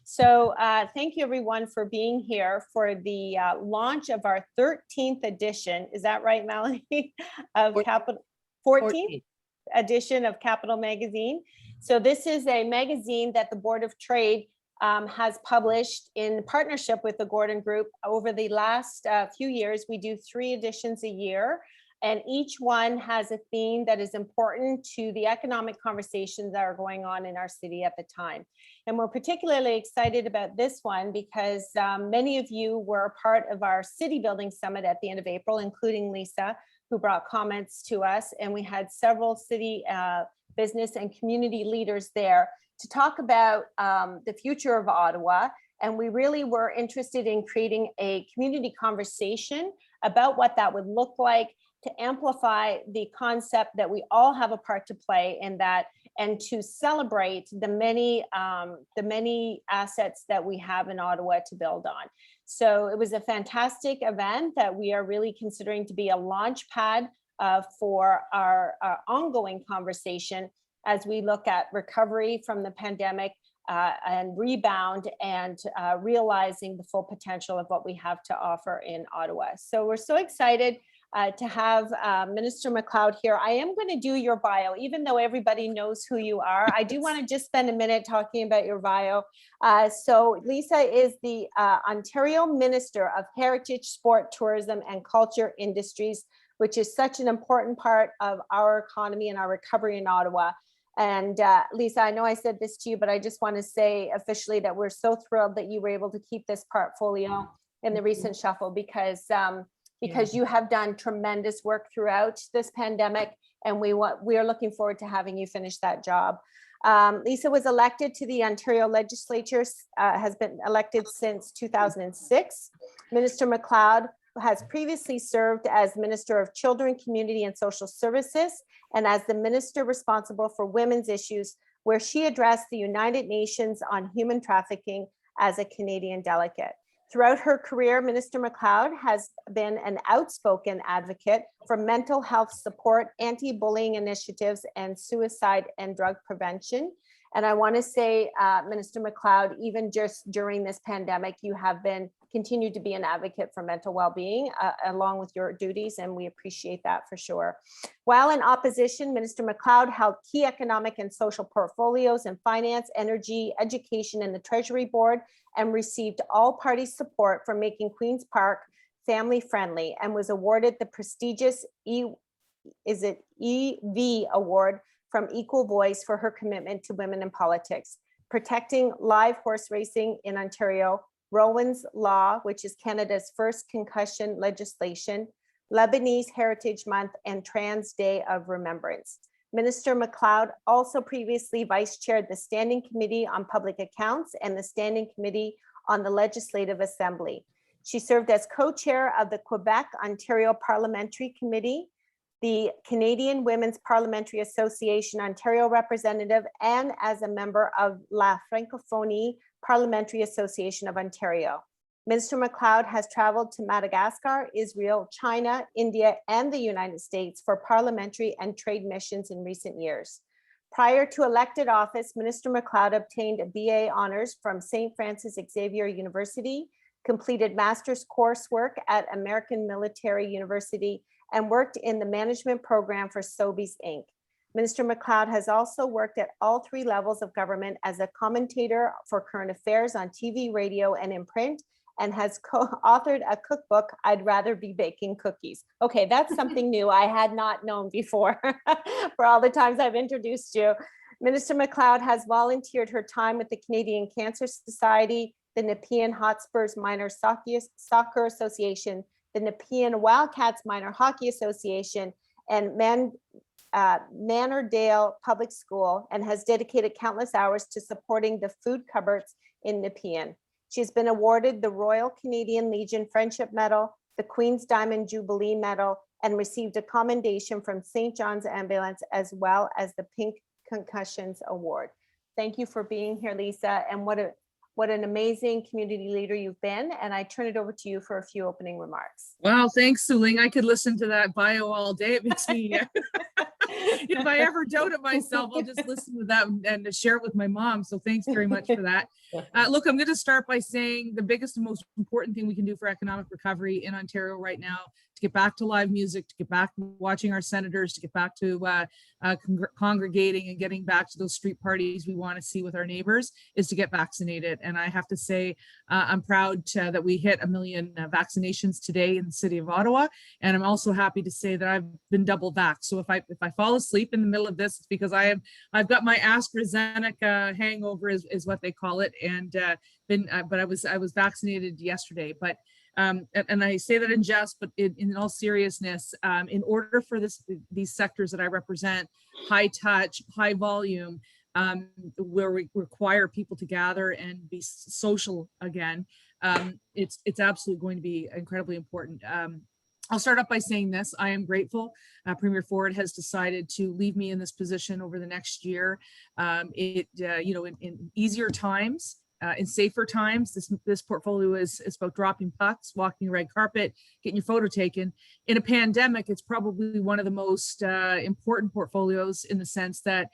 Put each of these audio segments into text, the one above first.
So thank you everyone for being here for the launch of our 13th edition. Is that right, Melanie? Of Capital 14th edition of Capital Magazine. So this is a magazine that the Board of Trade has published in partnership with the Gordon Group over the last few years. We do 3 editions a year, and each one has a theme that is important to the economic conversations that are going on in our city at the time. And we're particularly excited about this one because many of you were a part of our city building summit at the end of April, including Lisa, who brought comments to us. And we had several city business and community leaders there to talk about the future of Ottawa. And we really were interested in creating a community conversation about what that would look like, to amplify the concept that we all have a part to play in that, and to celebrate the many assets that we have in Ottawa to build on. So it was a fantastic event that we are really considering to be a launch pad for our ongoing conversation as we look at recovery from the pandemic and rebound and realizing the full potential of what we have to offer in Ottawa. So we're so excited to have Minister Macleod here. I am going to do your bio, even though everybody knows who you are. I do want to just spend a minute talking about your bio. So Lisa is the Ontario Minister of Heritage, Sport, Tourism and Culture Industries, which is such an important part of our economy and our recovery in Ottawa. And Lisa, I know I said this to you, but I just want to say officially that we're so thrilled that you were able to keep this portfolio in the recent shuffle because you have done tremendous work throughout this pandemic, and we are looking forward to having you finish that job. Lisa was elected to the Ontario Legislature, has been elected since 2006. Minister Macleod has previously served as Minister of Children, Community and Social Services, and as the Minister responsible for women's issues, where she addressed the United Nations on human trafficking as a Canadian delegate. Throughout her career, Minister Macleod has been an outspoken advocate for mental health support, anti-bullying initiatives, and suicide and drug prevention. And I want to say, Minister Macleod, even just during this pandemic, you have continued to be an advocate for mental well-being along with your duties, and we appreciate that for sure. While in opposition, Minister Macleod held key economic and social portfolios in finance, energy, education, and the Treasury Board, and received all party support for making Queen's Park family friendly, and was awarded the prestigious EV Award from Equal Voice for her commitment to women in politics, protecting live horse racing in Ontario, Rowan's Law, which is Canada's first concussion legislation, Lebanese Heritage Month, and Trans Day of Remembrance. Minister Macleod also previously vice-chaired the Standing Committee on Public Accounts and the Standing Committee on the Legislative Assembly. She served as co-chair of the Quebec-Ontario Parliamentary Committee, the Canadian Women's Parliamentary Association Ontario representative, and as a member of La Francophonie Parliamentary Association of Ontario. Minister Macleod has traveled to Madagascar, Israel, China, India, and the United States for parliamentary and trade missions in recent years. Prior to elected office, Minister Macleod obtained a BA honors from St. Francis Xavier University, completed master's coursework at American Military University, and worked in the management program for Sobeys Inc. Minister Macleod has also worked at all 3 levels of government as a commentator for current affairs on TV, radio, and in print, and has co-authored a cookbook, I'd Rather Be Baking Cookies. Okay, that's something new I had not known before for all the times I've introduced you. Minister Macleod has volunteered her time with the Canadian Cancer Society, the Nepean Hotspurs Minor Soccer Association, the Nepean Wildcats Minor Hockey Association, and Manordale Public School, and has dedicated countless hours to supporting the food cupboards in Nepean. She's been awarded the Royal Canadian Legion Friendship Medal, the Queen's Diamond Jubilee Medal, and received a commendation from St. John's Ambulance, as well as the Pink Concussions Award. Thank you for being here, Lisa, and what an amazing community leader you've been. And I turn it over to you for a few opening remarks. Wow, thanks, Suling. I could listen to that bio all day. It makes me if I ever doubted myself, I'll just listen to that and share it with my mom. So thanks very much for that. Look, I'm going to start by saying the biggest and most important thing we can do for economic recovery in Ontario right now, to get back to live music, to get back to watching our senators, to get back to congregating and getting back to those street parties we want to see with our neighbors, is to get vaccinated. And I have to say, I'm proud that we hit 1 million vaccinations today in the city of Ottawa. And I'm also happy to say that I've been double vaxxed. So if I fall asleep in the middle of this, it's because I've got my AstraZeneca hangover, is what they call it, and but I was vaccinated yesterday. But and I say that in jest, but in all seriousness, in order for these sectors that I represent, high touch, high volume, where we require people to gather and be social again, it's absolutely going to be incredibly important. I'll start off by saying this. I am grateful. Premier Ford has decided to leave me in this position over the next year. You know, in easier times, in safer times, this portfolio is about dropping pucks, walking the red carpet, getting your photo taken. In a pandemic, it's probably one of the most important portfolios, in the sense that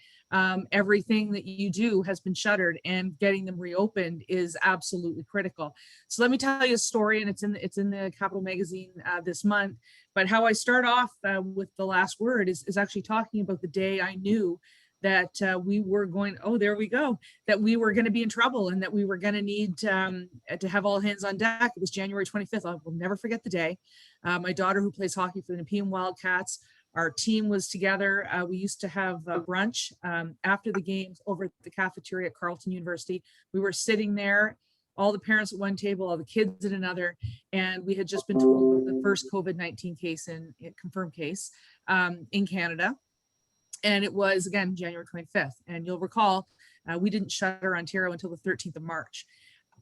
everything that you do has been shuttered, and getting them reopened is absolutely critical. So let me tell you a story, and it's in the Capital magazine this month. But how I start off with the last word is actually talking about the day I knew that we were going, oh, there we go, that we were going to be in trouble, and that we were going to need to have all hands on deck. It was January 25th. I will never forget the day. My daughter, who plays hockey for the Nepean Wildcats, our team was together. We used to have brunch after the games over at the cafeteria at Carleton University. We were sitting there, all the parents at one table, all the kids at another, and we had just been told the first COVID-19 case, confirmed case in Canada. And it was, again, January 25th. And you'll recall, we didn't shutter Ontario until the 13th of March.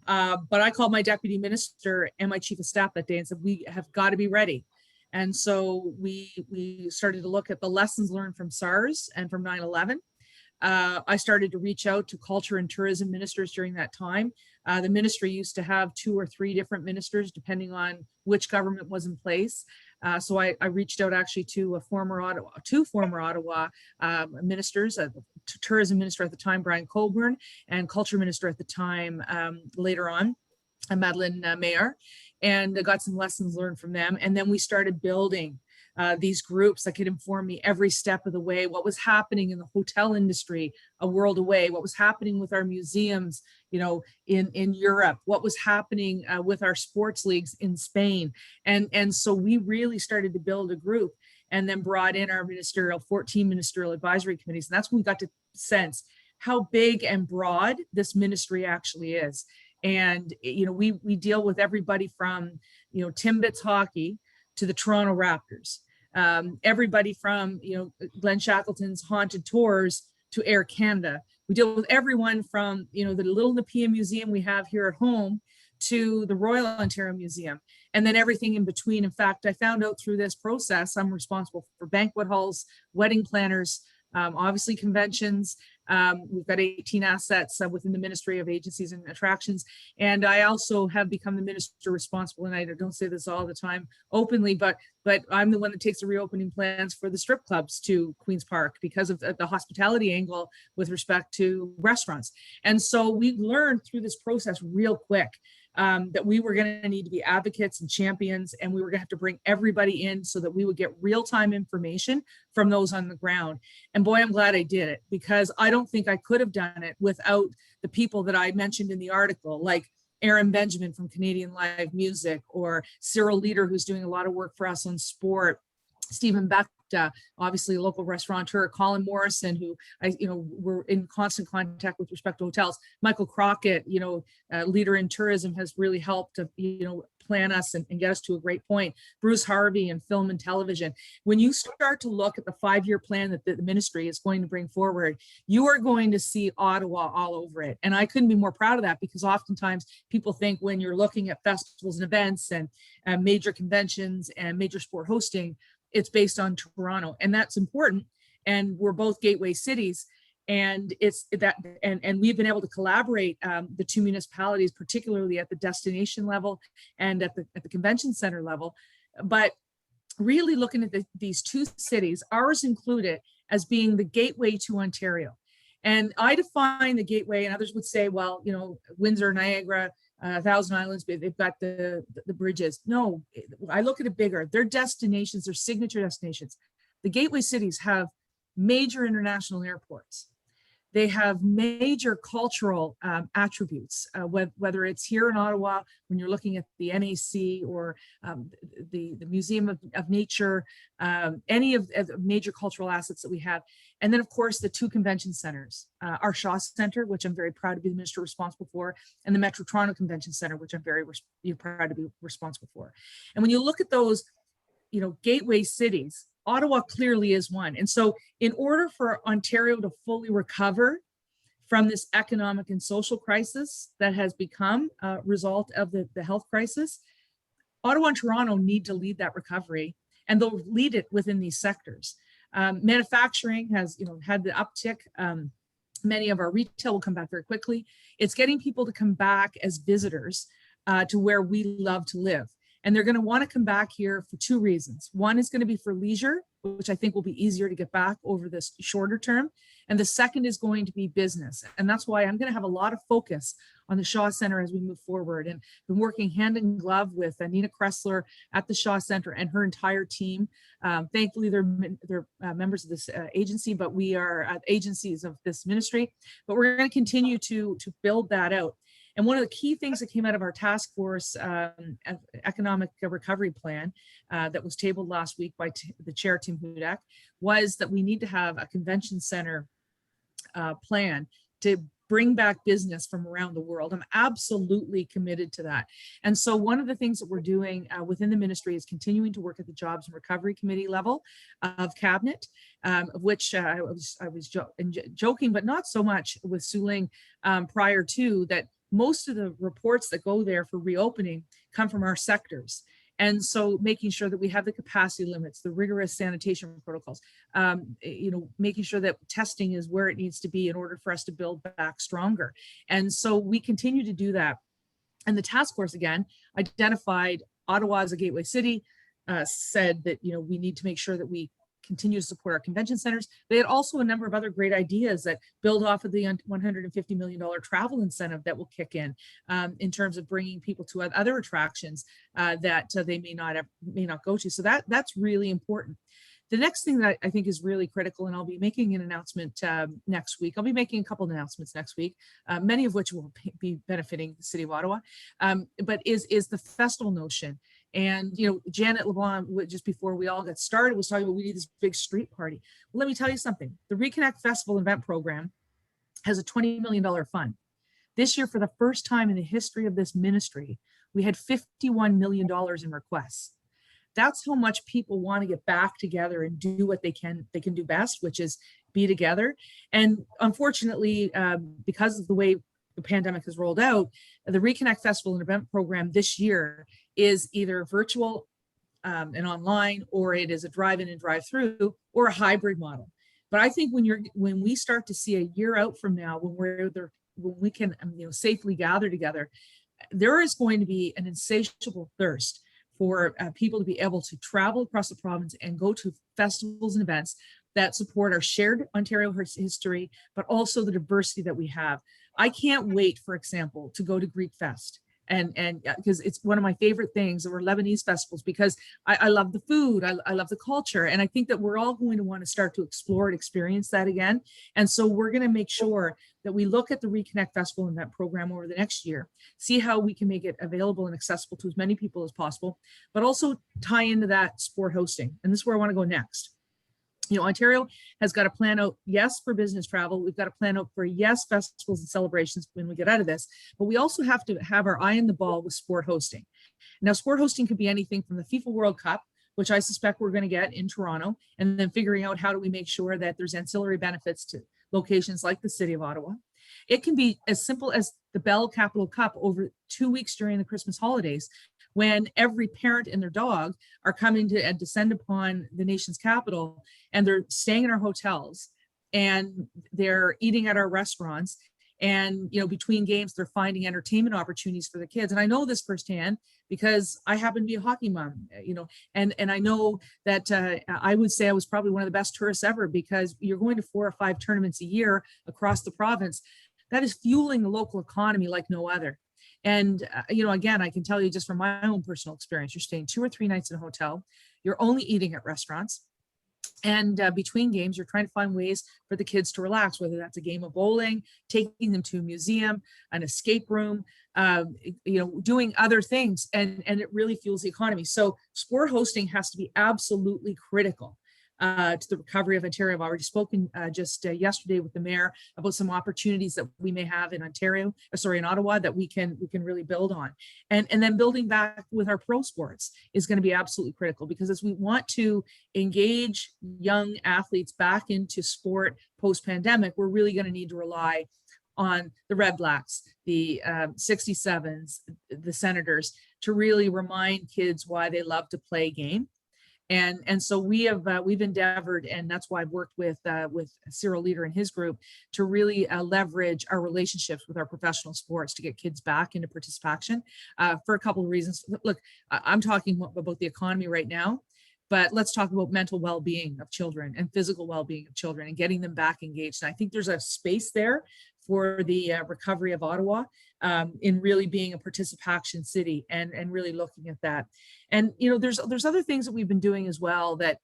But I called my deputy minister and my chief of staff that day and said, we have got to be ready. And so we started to look at the lessons learned from SARS and from 9/11. I started to reach out to culture and tourism ministers during that time. The ministry used to have 2 or 3 different ministers, depending on which government was in place. So I reached out actually to two former Ottawa ministers, tourism minister at the time, Brian Colburn, and culture minister at the time, later on, Madeleine Mayer, and I got some lessons learned from them. And then we started building these groups that could inform me every step of the way, what was happening in the hotel industry a world away, what was happening with our museums, you know, in Europe, what was happening with our sports leagues in Spain. And so we really started to build a group, and then brought in our 14 ministerial advisory committees. And that's when we got to sense how big and broad this ministry actually is. And, you know, we deal with everybody from, you know, Timbits hockey to the Toronto Raptors, everybody from, you know, Glenn Shackleton's Haunted Tours to Air Canada. We deal with everyone from, you know, the little Nepean Museum we have here at home to the Royal Ontario Museum, and then everything in between. In fact, I found out through this process, I'm responsible for banquet halls, wedding planners, obviously conventions. We've got 18 assets within the Ministry of Agencies and Attractions. And I also have become the minister responsible, and I don't say this all the time openly, but I'm the one that takes the reopening plans for the strip clubs to Queen's Park because of the hospitality angle with respect to restaurants. And so we learned through this process real quick that we were going to need to be advocates and champions, and we were going to have to bring everybody in so that we would get real-time information from those on the ground. And boy, I'm glad I did it, because I don't think I could have done it without the people that I mentioned in the article, like Aaron Benjamin from Canadian Live Music, or Cyril Leader, who's doing a lot of work for us on sport, Stephen Beck, obviously a local restaurateur, Colin Morrison, who we're in constant contact with respect to hotels. Michael Crockett, leader in tourism, has really helped to, plan us and get us to a great point. Bruce Harvey in film and television. When you start to look at the 5-year plan that the ministry is going to bring forward, you are going to see Ottawa all over it. And I couldn't be more proud of that, because oftentimes people think when you're looking at festivals and events and major conventions and major sport hosting, it's based on Toronto, and that's important. And we're both gateway cities, and it's that, and we've been able to collaborate, the 2 municipalities, particularly at the destination level and at the convention center level. But really looking at these 2 cities, ours included, as being the gateway to Ontario. And I define the gateway, and others would say, well, you know, Windsor, Niagara, Thousand Islands, they've got the bridges. No, I look at it bigger. They're destinations, they're signature destinations. The gateway cities have major international airports. They have major cultural attributes, whether it's here in Ottawa, when you're looking at the NAC or the Museum of Nature, any of the major cultural assets that we have. And then, of course, the two convention centers, our Shaw Centre, which I'm very proud to be the minister responsible for, and the Metro Toronto Convention Centre, which I'm very proud to be responsible for. And when you look at those, you know, gateway cities, Ottawa clearly is one. And so in order for Ontario to fully recover from this economic and social crisis that has become a result of the health crisis, Ottawa and Toronto need to lead that recovery, and they'll lead it within these sectors. Manufacturing has, you know, had the uptick. Many of our retail will come back very quickly. It's getting people to come back as visitors to where we love to live. And they're going to want to come back here for two reasons. One is going to be for leisure, which I think will be easier to get back over this shorter term. And the second is going to be business. And that's why I'm going to have a lot of focus on the Shaw Centre as we move forward. And been working hand in glove with Nina Kressler at the Shaw Centre and her entire team. Thankfully, they're members of this agency, but we are agencies of this ministry. But we're going to continue to build that out. And one of the key things that came out of our task force economic recovery plan that was tabled last week by the chair, Tim Hudak, was that we need to have a convention center plan to bring back business from around the world. I'm absolutely committed to that. And so one of the things that we're doing within the ministry is continuing to work at the Jobs and Recovery Committee level of cabinet, of which I was joking, but not so much with Suling prior to that. Most of the reports that go there for reopening come from our sectors. And so making sure that we have the capacity limits, the rigorous sanitation protocols, you know, making sure that testing is where it needs to be in order for us to build back stronger. And so we continue to do that. And the task force, again, identified Ottawa as a gateway city, said that, you know, we need to make sure that we continue to support our convention centers. They had also a number of other great ideas that build off of the $150 million travel incentive that will kick in terms of bringing people to other attractions that they may not go to. So that's really important. The next thing that I think is really critical, and I'll be making an announcement next week. I'll be making a couple of announcements next week, many of which will be benefiting the city of Ottawa, but is the festival notion. And, you know, Janet LeBlanc, just before we all got started, was talking about we need this big street party. Well, let me tell you something. The Reconnect Festival event program has a $20 million fund. This year, for the first time in the history of this ministry, we had $51 million in requests. That's how much people want to get back together and do what they can do best, which is be together. And unfortunately, because of the way the pandemic has rolled out, the Reconnect Festival and event program this year is either virtual and online, or it is a drive-in and drive-through, or a hybrid model. But I think when we start to see a year out from now, when we can safely gather together, there is going to be an insatiable thirst for people to be able to travel across the province and go to festivals and events that support our shared Ontario history, but also the diversity that we have. I can't wait, for example, to go to Greek Fest. And because it's one of my favorite things, or Lebanese festivals, because I love the food, I love the culture. And I think that we're all going to want to start to explore and experience that again. And so we're going to make sure that we look at the Reconnect Festival and that program over the next year, see how we can make it available and accessible to as many people as possible, but also tie into that sport hosting. And this is where I want to go next. You know, Ontario has got to plan out, yes, for business travel. We've got to plan out for, yes, festivals and celebrations when we get out of this, but we also have to have our eye on the ball with sport hosting. Now, sport hosting could be anything from the FIFA World Cup, which I suspect we're going to get in Toronto, and then figuring out how do we make sure that there's ancillary benefits to locations like the city of Ottawa. It can be as simple as the Bell Capital Cup over 2 weeks during the Christmas holidays, when every parent and their dog are coming to and descend upon the nation's capital, and they're staying in our hotels and they're eating at our restaurants, And, between games, they're finding entertainment opportunities for the kids. And I know this firsthand because I happen to be a hockey mom, and I know that I would say I was probably one of the best tourists ever, because you're going to 4 or 5 tournaments a year across the province. That is fueling the local economy like no other. And, again, I can tell you just from my own personal experience, you're staying 2 or 3 nights in a hotel, you're only eating at restaurants. And between games, you're trying to find ways for the kids to relax, whether that's a game of bowling, taking them to a museum, an escape room, doing other things. And it really fuels the economy. So sport hosting has to be absolutely critical to the recovery of Ontario. I've already spoken just yesterday with the mayor about some opportunities that we may have in Ottawa, that we can really build on. And then building back with our pro sports is going to be absolutely critical, because as we want to engage young athletes back into sport post-pandemic, we're really going to need to rely on the Red Blacks, the 67s, the Senators, to really remind kids why they love to play a game. And so we've endeavored, and that's why I've worked with Cyril Leader and his group, to really leverage our relationships with our professional sports to get kids back into participation for a couple of reasons. Look, I'm talking about the economy right now, but let's talk about mental well-being of children and physical well-being of children and getting them back engaged. And I think there's a space there for the recovery of Ottawa in really being a participation city and really looking at that. And, there's other things that we've been doing as well that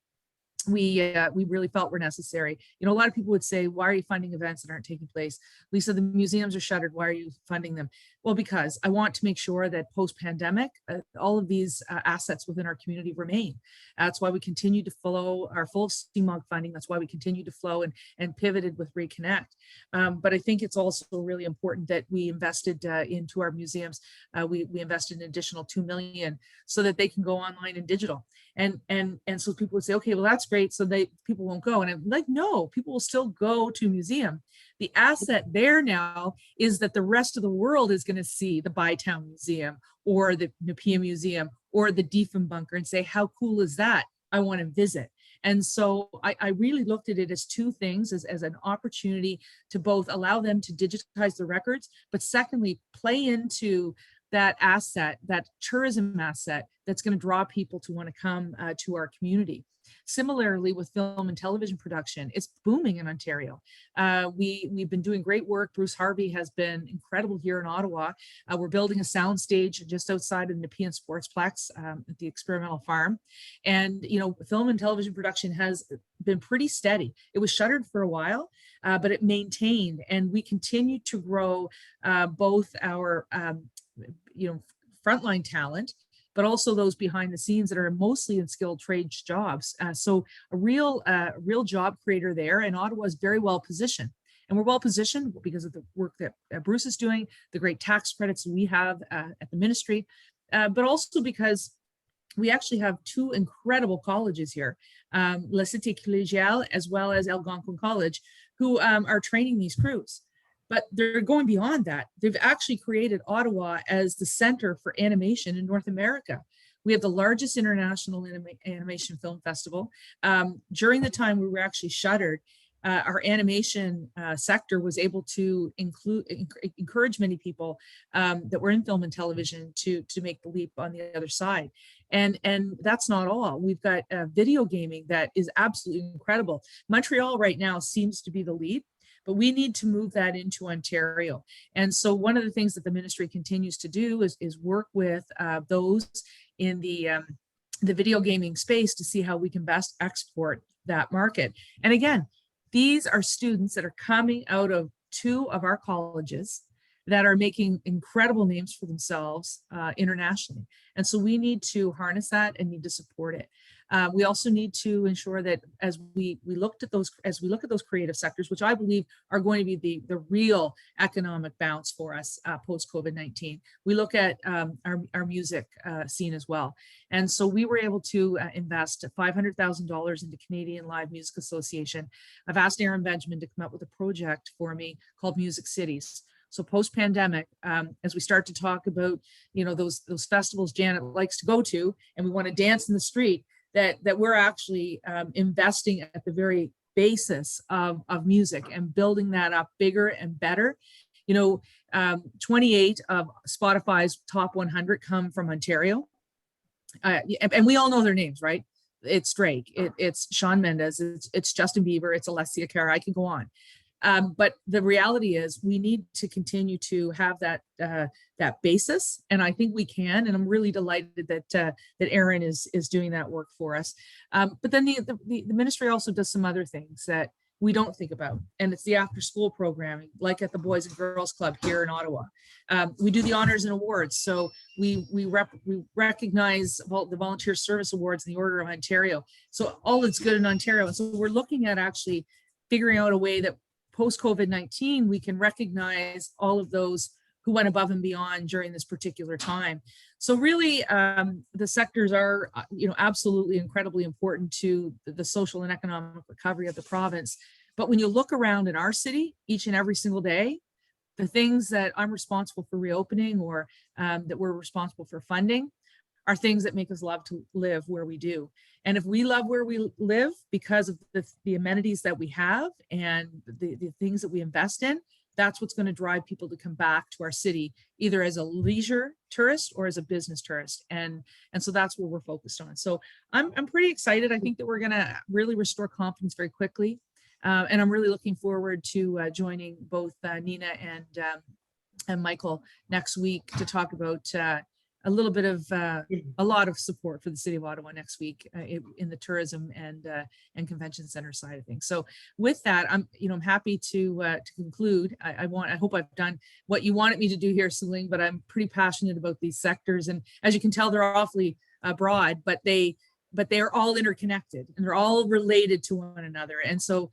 we really felt were necessary. A lot of people would say, why are you funding events that aren't taking place? Lisa, the museums are shuttered. Why are you funding them? Well, because I want to make sure that post-pandemic, all of these assets within our community remain. That's why we continue to flow our full CMOG funding. That's why we continue to flow and pivoted with Reconnect. But I think it's also really important that we invested into our museums. We invested an additional $2 million so that they can go online and digital. And so people would say, okay, well, that's great. So people won't go. And I'm like, no, people will still go to museum. The asset there now is that the rest of the world is going to see the Bytown Museum or the Nepean Museum or the Diefenbunker and say, how cool is that? I want to visit. And so I really looked at it as two things, as an opportunity to both allow them to digitize the records, but secondly, play into that asset, that tourism asset that's going to draw people to want to come to our community. Similarly, with film and television production, it's booming in Ontario. We've been doing great work. Bruce Harvey has been incredible here in Ottawa. We're building a sound stage just outside of the Nepean Sportsplex at the Experimental Farm. And, film and television production has been pretty steady. It was shuttered for a while, but it maintained, and we continue to grow both our frontline talent, but also those behind the scenes that are mostly in skilled trades jobs. So a real job creator there, and Ottawa is very well positioned. And we're well positioned because of the work that Bruce is doing, the great tax credits we have at the ministry, but also because we actually have 2 incredible colleges here, La Cité Collégiale as well as Algonquin College, who are training these crews. But they're going beyond that. They've actually created Ottawa as the center for animation in North America. We have the largest international animation film festival. During the time we were actually shuttered, our animation sector was able to encourage many people that were in film and television to make the leap on the other side. And that's not all. We've got video gaming that is absolutely incredible. Montreal right now seems to be the lead, but we need to move that into Ontario. And so one of the things that the ministry continues to do is work with those in the video gaming space to see how we can best export that market. And again, these are students that are coming out of 2 of our colleges that are making incredible names for themselves internationally. And so we need to harness that and need to support it. We also need to ensure that as we look at those creative sectors, which I believe are going to be the real economic bounce for us post COVID-19, we look at our music scene as well. And so we were able to invest $500,000 into Canadian Live Music Association. I've asked Aaron Benjamin to come up with a project for me called Music Cities. So post-pandemic, as we start to talk about, those festivals Janet likes to go to, and we want to dance in the street, that we're actually investing at the very basis of music and building that up bigger and better 28 of Spotify's top 100 come from Ontario. And we all know their names, right? It's Drake, it's Shawn Mendes, it's Justin Bieber, it's Alessia Cara, I can go on. But the reality is we need to continue to have that basis, and I think we can. And I'm really delighted that Aaron is doing that work for us. But then the ministry also does some other things that we don't think about, and it's the after school programming, like at the Boys and Girls Club here in Ottawa. We do the honors and awards, so we recognize the Volunteer Service Awards in the Order of Ontario. So all that's good in Ontario, and so we're looking at actually figuring out a way that post COVID-19 we can recognize all of those who went above and beyond during this particular time. So really, the sectors are, absolutely incredibly important to the social and economic recovery of the province. But when you look around in our city, each and every single day, the things that I'm responsible for reopening or that we're responsible for funding are things that make us love to live where we do. And if we love where we live because of the amenities that we have and the things that we invest in, that's what's going to drive people to come back to our city, either as a leisure tourist or as a business tourist. And so that's what we're focused on. So I'm pretty excited. I think that we're going to really restore confidence very quickly. And I'm really looking forward to joining both Nina and Michael next week to talk about a little bit of a lot of support for the City of Ottawa next week in the tourism and convention center side of things. So with that, I'm happy to conclude. I hope I've done what you wanted me to do here, Suling, but I'm pretty passionate about these sectors, and as you can tell, they're awfully broad, but they are all interconnected and they're all related to one another. And so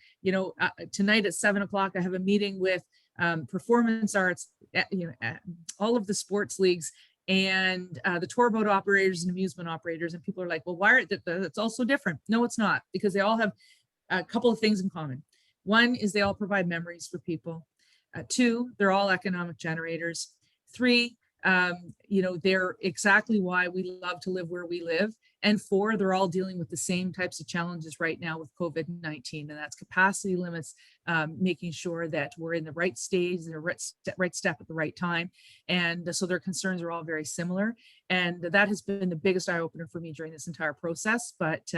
tonight at 7:00 I have a meeting with performance arts, all of the sports leagues, and the tour boat operators and amusement operators. And people are like, well, why are it's all so different? No, it's not, because they all have a couple of things in common. One is they all provide memories for people. Two, they're all economic generators. Three, they're exactly why we love to live where we live. And four, they're all dealing with the same types of challenges right now with COVID-19, and that's capacity limits, making sure that we're in the right stage, the right step at the right time. And so their concerns are all very similar. And that has been the biggest eye opener for me during this entire process. But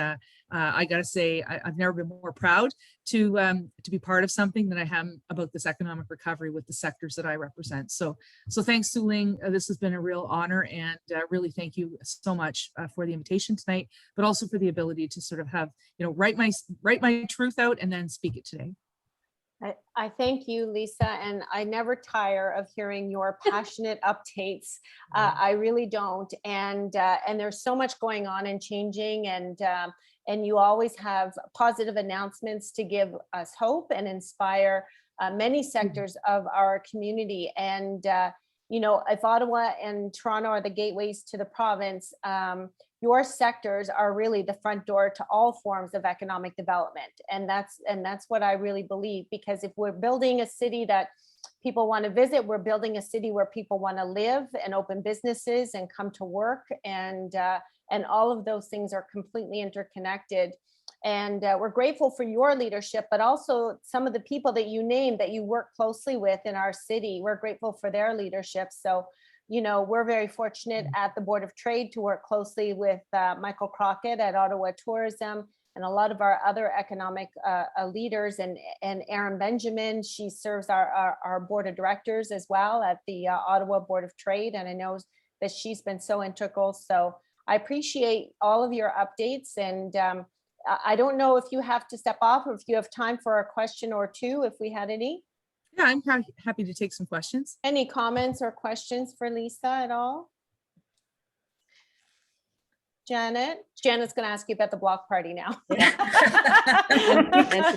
I got to say, I've never been more proud to be part of something than I am about this economic recovery with the sectors that I represent. So thanks, Suling. This has been a real honor, and really thank you so much for the invitation tonight, but also for the ability to sort of have, write my truth out and then speak it today. I thank you, Lisa, and I never tire of hearing your passionate updates. I really don't, and there's so much going on and changing, and you always have positive announcements to give us hope and inspire many sectors of our community. And if Ottawa and Toronto are the gateways to the province, your sectors are really the front door to all forms of economic development. And that's what I really believe, because if we're building a city that people want to visit, we're building a city where people want to live and open businesses and come to work. And all of those things are completely interconnected. And we're grateful for your leadership, but also some of the people that you named that you work closely with in our city. We're grateful for their leadership. So we're very fortunate at the Board of Trade to work closely with Michael Crockett at Ottawa Tourism and a lot of our other economic leaders, and Erin Benjamin. She serves our board of directors as well at the Ottawa Board of Trade. And I know that she's been so integral. So I appreciate all of your updates. And I don't know if you have to step off or if you have time for a question or two, if we had any. Yeah, I'm happy to take some questions. Any comments or questions for Lisa at all? Janet's going to ask you about the block party now.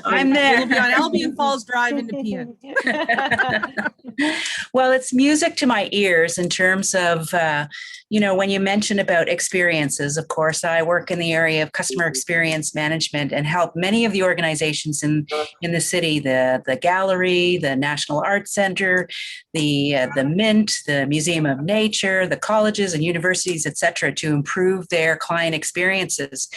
I'm there. It'll be on Albion Falls Drive in Nepean. Well, it's music to my ears in terms of, when you mention about experiences. Of course, I work in the area of customer experience management and help many of the organizations in the city, the gallery, the National Arts Center, the Mint, the Museum of Nature, the colleges and universities, et cetera, to improve their client experiences.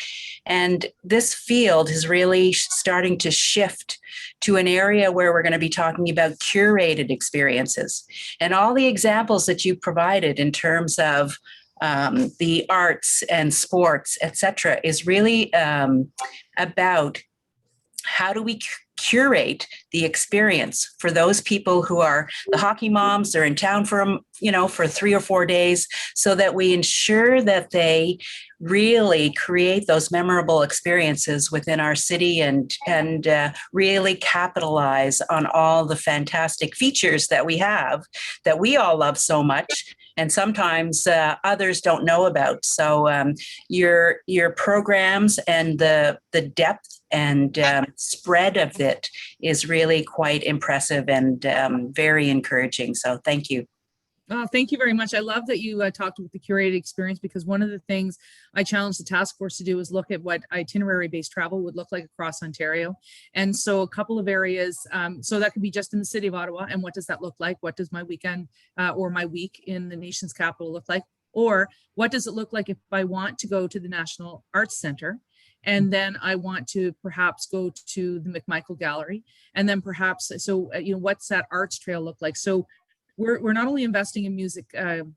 And this field is really starting to shift to an area where we're going to be talking about curated experiences. And all the examples that you provided in terms of the arts and sports, etc., is really about how do we curate the experience for those people who are the hockey moms, they're in town for, for 3 or 4 days, so that we ensure that they really create those memorable experiences within our city and really capitalize on all the fantastic features that we have that we all love so much. And sometimes others don't know about. So your programs and the depth and spread of it is really quite impressive and very encouraging. So thank you. Thank you very much. I love that you talked about the curated experience, because one of the things I challenged the task force to do is look at what itinerary-based travel would look like across Ontario. And so a couple of areas, so that could be just in the city of Ottawa. And what does that look like? What does my weekend or my week in the nation's capital look like? Or what does it look like if I want to go to the National Arts Centre? And then I want to perhaps go to the McMichael Gallery. And then perhaps, so, what's that arts trail look like? So we're not only investing in music, in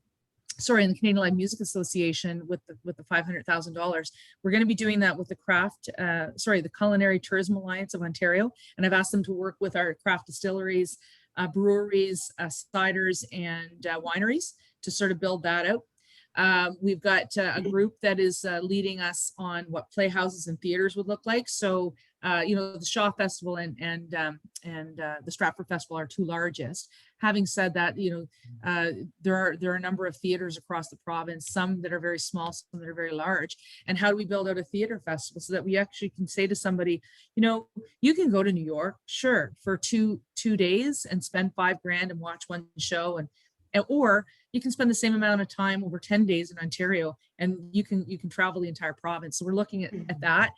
the Canadian Live Music Association with the $500,000. We're going to be doing that with the Culinary Tourism Alliance of Ontario. And I've asked them to work with our craft distilleries, breweries, ciders, and wineries to sort of build that out. We've got a group that is leading us on what playhouses and theaters would look like. So, the Shaw Festival and the Stratford Festival are two largest. Having said that, there are a number of theaters across the province, some that are very small, some that are very large. And how do we build out a theater festival so that we actually can say to somebody, you can go to New York, sure, for two days and spend $5,000 and watch one show, or you can spend the same amount of time over 10 days in Ontario and you can travel the entire province. So we're looking at that.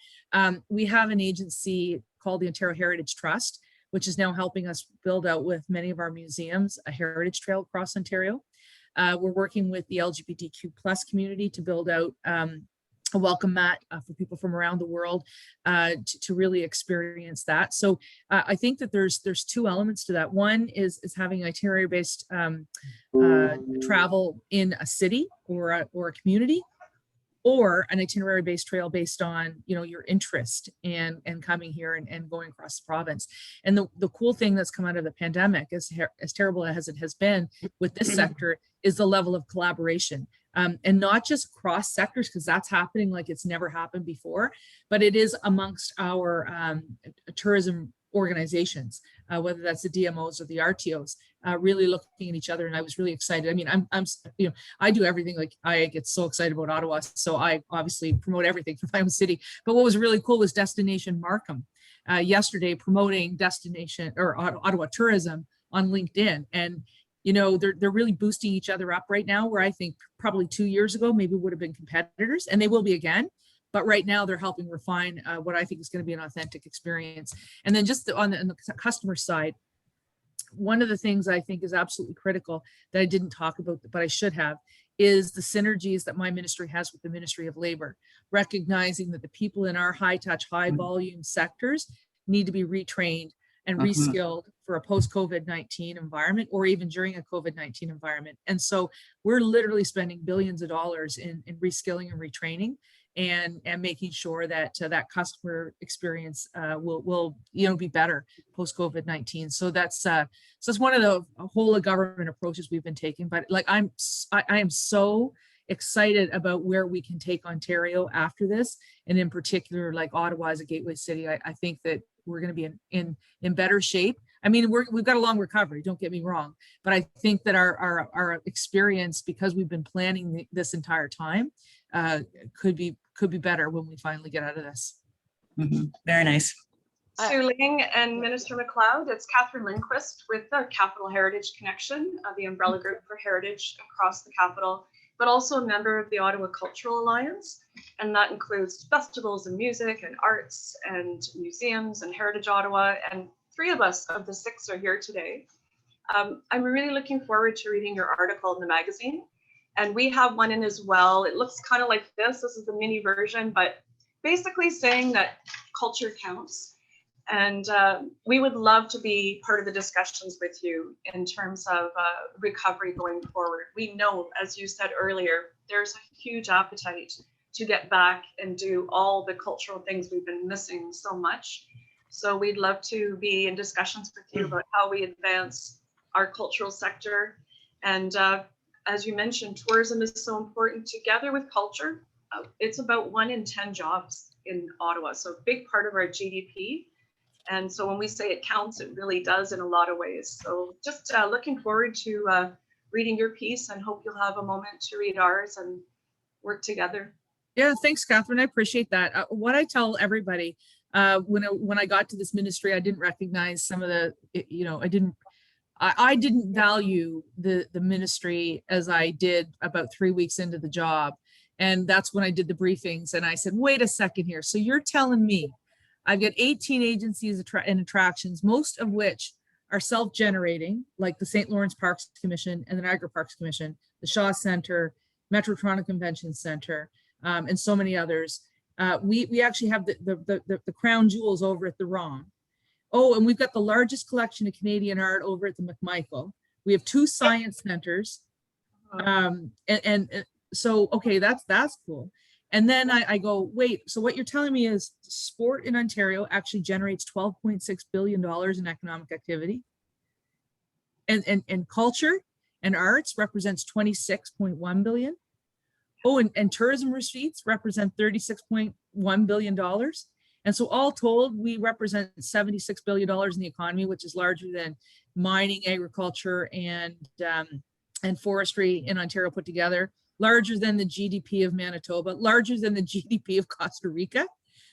We have an agency called the Ontario Heritage Trust, which is now helping us build out with many of our museums a heritage trail across Ontario. We're working with the LGBTQ plus community to build out a welcome mat for people from around the world to really experience that. So I think that there's two elements to that. One is having itinerary-based travel in a city or a community, or an itinerary-based trail based on your interest and coming here and going across the province. And the cool thing that's come out of the pandemic, as terrible as it has been with this sector, is the level of collaboration. And not just cross sectors, because that's happening like it's never happened before, but it is amongst our tourism organizations, whether that's the DMOs or the RTOs, really looking at each other. And I was really excited. I mean, I do everything. Like, I get so excited about Ottawa, so I obviously promote everything for my own city. But what was really cool was Destination Markham yesterday promoting destination or Ottawa tourism on LinkedIn. And they're really boosting each other up right now, where I think probably 2 years ago, maybe would have been competitors, and they will be again. But right now they're helping refine what I think is going to be an authentic experience. And then just on the customer side, one of the things I think is absolutely critical that I didn't talk about, but I should have, is the synergies that my ministry has with the Ministry of Labor, recognizing that the people in our high touch, high volume sectors need to be retrained and reskilled for a post-COVID-19 environment, or even during a COVID-19 environment. And so we're literally spending billions of dollars in reskilling and retraining, and making sure that that customer experience will be better post COVID-19. So that's one of the whole of government approaches we've been taking. But like I am so excited about where we can take Ontario after this, and in particular, like Ottawa as a gateway city. I think that we're going to be in better shape. I mean, we've got a long recovery, don't get me wrong, but I think that our experience, because we've been planning this entire time, could be better when we finally get out of this. Very nice. Sue Ling and Minister Macleod. It's Catherine Lindquist with the Capital Heritage Connection, the umbrella group for heritage across the capital, but also a member of the Ottawa Cultural Alliance. And that includes festivals and music and arts and museums and Heritage Ottawa. And 3 of us of the 6 are here today. I'm really looking forward to reading your article in the magazine And we have one in as well. It looks kind of like this. This is the mini version, but basically saying that culture counts. And we would love to be part of the discussions with you in terms of recovery going forward. We know, as you said earlier, there's a huge appetite to get back and do all the cultural things we've been missing so much. So we'd love to be in discussions with you about how we advance our cultural sector. And as you mentioned, tourism is so important together with culture. It's about 1 in 10 jobs in Ottawa, so a big part of our GDP. And so when we say it counts, it really does in a lot of ways. So just looking forward to reading your piece, and hope you'll have a moment to read ours and work together. Yeah, thanks, Catherine. I appreciate that. What I tell everybody, when I got to this ministry, I didn't recognize some of the, I didn't value the ministry as I did about 3 weeks into the job. And that's when I did the briefings, and I said, wait a second here. So you're telling me I've got 18 agencies and attractions, most of which are self-generating, like the St. Lawrence Parks Commission and the Niagara Parks Commission, the Shaw Center, Metro Toronto Convention Center, and so many others. We actually have the crown jewels over at the ROM. Oh, and we've got the largest collection of Canadian art over at the McMichael. We have 2 science centers. So, okay, that's cool. And then I go, wait, so what you're telling me is sport in Ontario actually generates $12.6 billion in economic activity. And culture and arts represents 26.1 billion. Oh, and tourism receipts represent $36.1 billion. And so all told, we represent $76 billion in the economy, which is larger than mining, agriculture, and forestry in Ontario put together, larger than the GDP of Manitoba, larger than the GDP of Costa Rica.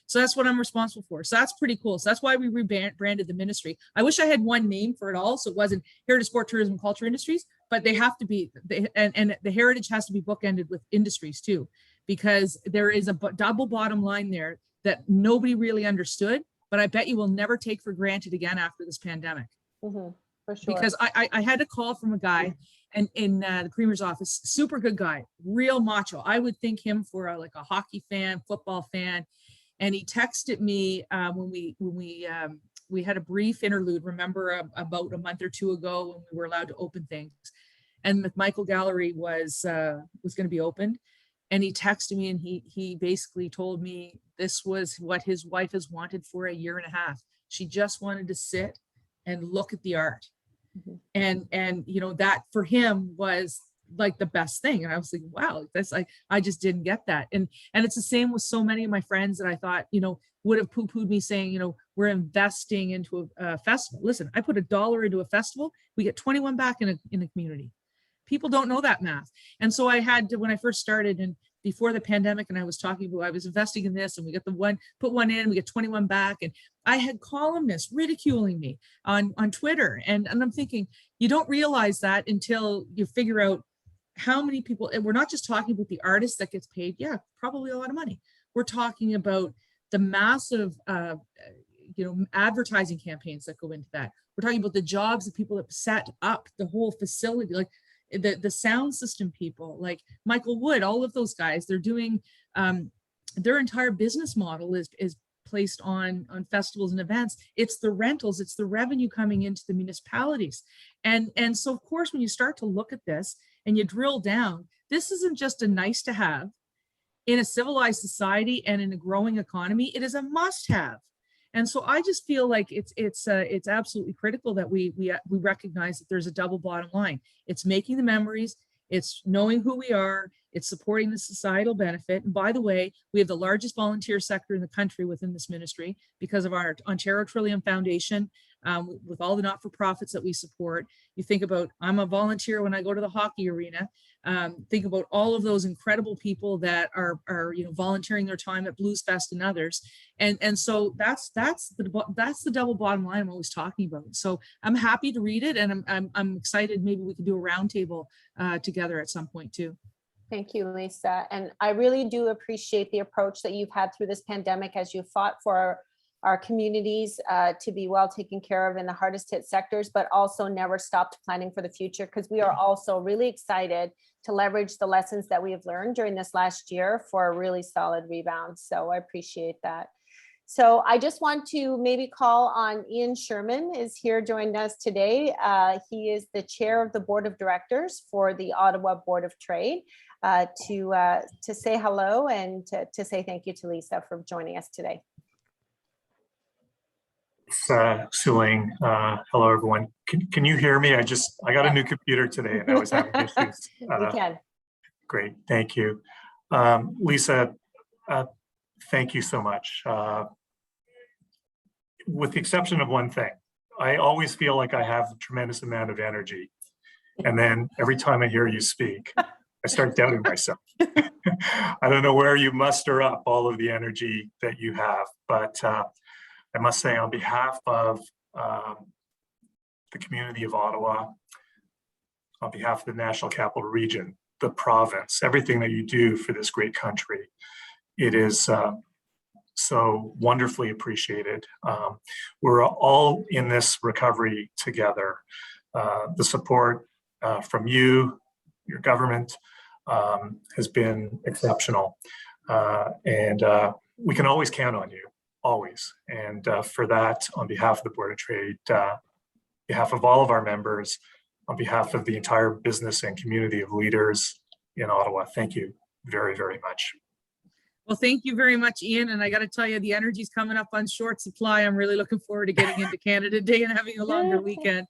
So that's what I'm responsible for. So that's pretty cool. So that's why we rebranded the ministry. I wish I had one name for it all, so it wasn't Heritage, Sport, Tourism, Culture Industries, but they have to be, and the heritage has to be bookended with industries too, because there is a double bottom line there that nobody really understood, but I bet you will never take for granted again after this pandemic. For sure. Because I had a call from a guy and in the Premier's office, super good guy, real macho. I would think him for like a hockey fan, football fan. And he texted me when we had a brief interlude, remember about a month or 2 ago when we were allowed to open things, and the McMichael Gallery was going to be opened. And he texted me and he basically told me this was what his wife has wanted for a year and a half. She just wanted to sit and look at the art. And that for him was like the best thing. And I was like, wow, that's like, I just didn't get that. And it's the same with so many of my friends that I thought, would have poo-pooed me saying, we're investing into a festival. Listen, I put $1 into a festival, we get 21 back in a community. People don't know that math. And so I had to, when I first started and before the pandemic, and I was talking about, I was investing in this and we got put one in, we get 21 back. And I had columnists ridiculing me on Twitter. And I'm thinking, you don't realize that until you figure out how many people, and we're not just talking about the artist that gets paid. Yeah, probably a lot of money. We're talking about the massive, advertising campaigns that go into that. We're talking about the jobs of people that set up the whole facility, like the sound system people, like Michael Wood, all of those guys. They're doing their entire business model is placed on festivals and events. It's the rentals, it's the revenue coming into the municipalities. And so of course, when you start to look at this and you drill down, this isn't just a nice to have in a civilized society and in a growing economy. It is a must have. And so I just feel like it's absolutely critical that we recognize that there's a double bottom line. It's making the memories, it's knowing who we are, it's supporting the societal benefit. And by the way, we have the largest volunteer sector in the country within this ministry because of our Ontario Trillium Foundation, with all the not-for-profits that we support. You think about, I'm a volunteer when I go to the hockey arena. Think about all of those incredible people that are volunteering their time at Blues Fest and others. And so that's the double bottom line I'm always talking about. So I'm happy to read it, and I'm excited. Maybe we can do a roundtable together at some point too. Thank you, Lisa. And I really do appreciate the approach that you've had through this pandemic as you fought for our communities to be well taken care of in the hardest hit sectors, but also never stopped planning for the future, because we are also really excited to leverage the lessons that we have learned during this last year for a really solid rebound. So I appreciate that. So I just want to maybe call on Ian Sherman is here joining us today. He is the chair of the board of directors for the Ottawa Board of Trade, to say hello and to say thank you to Lisa for joining us today. Suling. Hello, everyone. Can you hear me? I got a new computer today and I was having issues. We can. Great, thank you. Lisa, thank you so much. With the exception of one thing, I always feel like I have a tremendous amount of energy. And then every time I hear you speak, I start doubting myself. I don't know where you muster up all of the energy that you have, but I must say, on behalf of the community of Ottawa, on behalf of the National Capital Region, the province, everything that you do for this great country, it is so wonderfully appreciated. We're all in this recovery together. The support from you, your government, has been exceptional. And we can always count on you. Always. And for that, on behalf of the Board of Trade, behalf of all of our members, on behalf of the entire business and community of leaders in Ottawa, thank you very, very much. Well, thank you very much, Ian. And I got to tell you, the energy's coming up on short supply. I'm really looking forward to getting into Canada Day and having a longer weekend.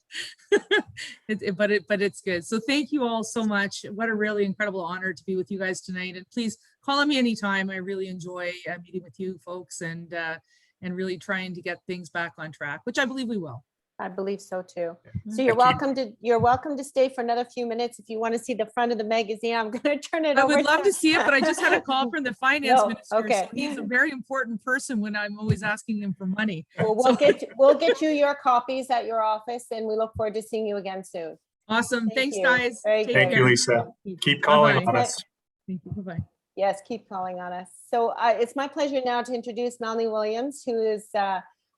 But it's good. So thank you all so much. What a really incredible honor to be with you guys tonight. And please call on me anytime. I really enjoy meeting with you folks and really trying to get things back on track, which I believe we will. I believe so too. So Thank you're welcome to stay for another few minutes. If you want to see the front of the magazine, I'm going to turn it I over. would love to see it, but I just had a call from the finance No, minister. okay. So he's a very important person when I'm always asking them for money. Well, we'll get you your copies at your office, and we look forward to seeing you again soon. Awesome. Thank Thanks, you. guys. Very Take good. Thank you, care. Lisa. Keep calling Bye-bye. on us. Thank you. Bye-bye. Yes, keep calling on us. So it's my pleasure now to introduce Melanie Williams, who is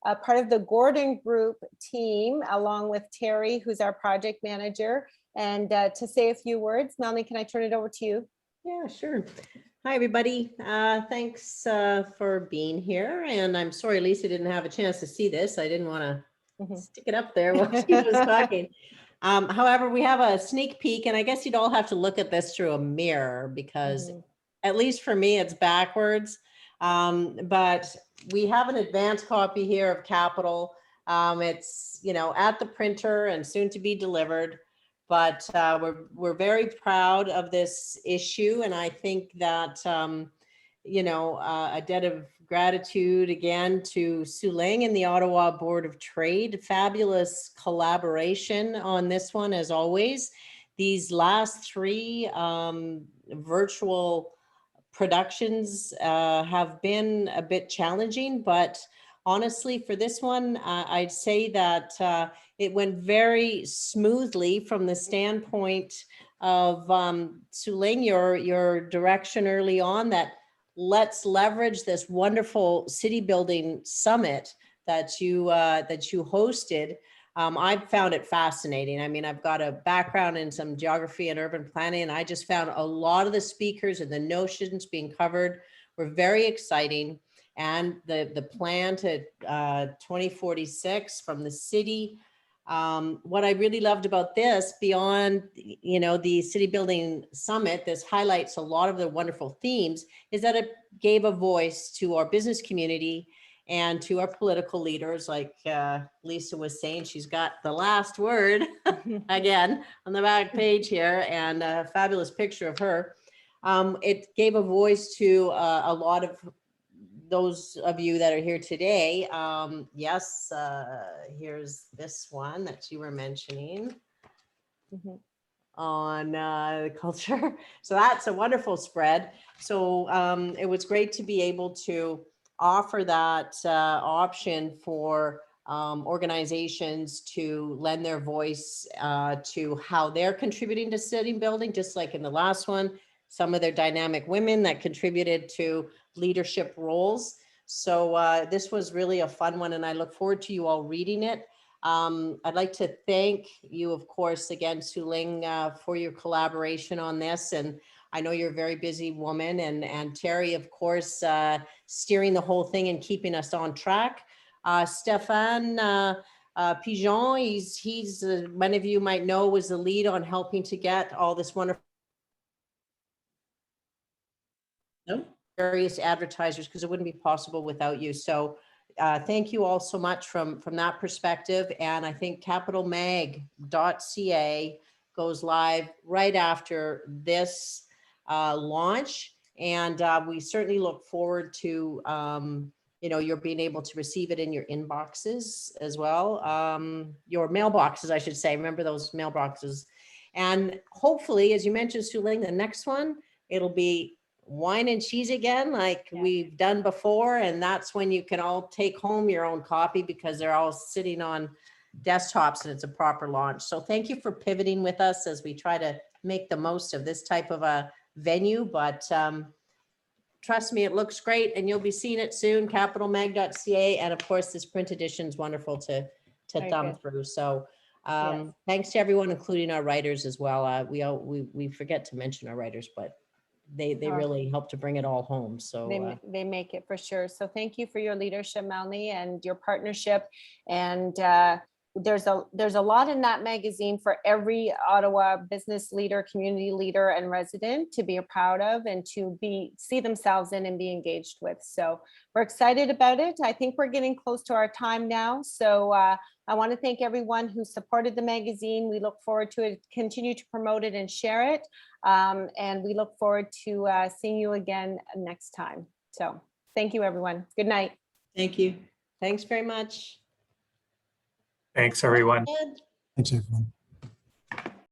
a part of the Gordon Group team, along with Terry, who's our project manager. And to say a few words, Melanie, can I turn it over to you? Yeah, sure. Hi, everybody. Thanks for being here. And I'm sorry Lisa didn't have a chance to see this. I didn't want to stick it up there while she was talking. However, we have a sneak peek, and I guess you'd all have to look at this through a mirror because at least for me, it's backwards. But we have an advanced copy here of Capital. It's, at the printer and soon to be delivered. But we're very proud of this issue, and I think that a debt of gratitude again to Suling and the Ottawa Board of Trade. Fabulous collaboration on this one, as always. These last three virtual productions have been a bit challenging, but honestly, for this one, I'd say that it went very smoothly from the standpoint of Suling, your direction early on that let's leverage this wonderful city building summit that you hosted. I've found it fascinating. I mean, I've got a background in some geography and urban planning, and I just found a lot of the speakers and the notions being covered were very exciting. And the plan to 2046 from the city. What I really loved about this, beyond the city building summit, this highlights a lot of the wonderful themes, is that it gave a voice to our business community and to our political leaders. Like Lisa was saying, she's got the last word again on the back page here, and a fabulous picture of her. It gave a voice to a lot of those of you that are here today. Yes, here's this one that you were mentioning on the culture. So that's a wonderful spread. So it was great to be able to offer that option for organizations to lend their voice to how they're contributing to city building, just like in the last one, some of their dynamic women that contributed to leadership roles. So this was really a fun one, and I look forward to you all reading it. I'd like to thank you, of course, again, Su Ling, for your collaboration on this. And I know you're a very busy woman, and Terry, of course, steering the whole thing and keeping us on track. Stefan Pigeon, he's many of you might know, was the lead on helping to get all this wonderful various advertisers, because it wouldn't be possible without you. So thank you all so much from that perspective. And I think capitalmag.ca goes live right after this launch. And we certainly look forward to, you're being able to receive it in your inboxes as well. Your mailboxes, I should say. Remember those mailboxes. And hopefully, as you mentioned, Su Ling, the next one, it'll be wine and cheese again, like we've done before. And that's when you can all take home your own copy, because they're all sitting on desktops and it's a proper launch. So thank you for pivoting with us as we try to make the most of this type of a venue. But trust me, it looks great, and you'll be seeing it soon. Capitalmag.ca, and of course this print edition is wonderful to thumb through. So thanks to everyone, including our writers as well. We forget to mention our writers, but they really help to bring it all home. So they make it for sure. So thank you for your leadership, Melanie, and your partnership. And there's a lot in that magazine for every Ottawa business leader, community leader, and resident to be proud of and to see themselves in and be engaged with. So we're excited about it. I think we're getting close to our time now. So I want to thank everyone who supported the magazine. We look forward to it, continue to promote it and share it. And we look forward to seeing you again next time. So thank you, everyone. Good night. thank you. Thanks very much. Thanks, everyone. Ed? Thanks, everyone.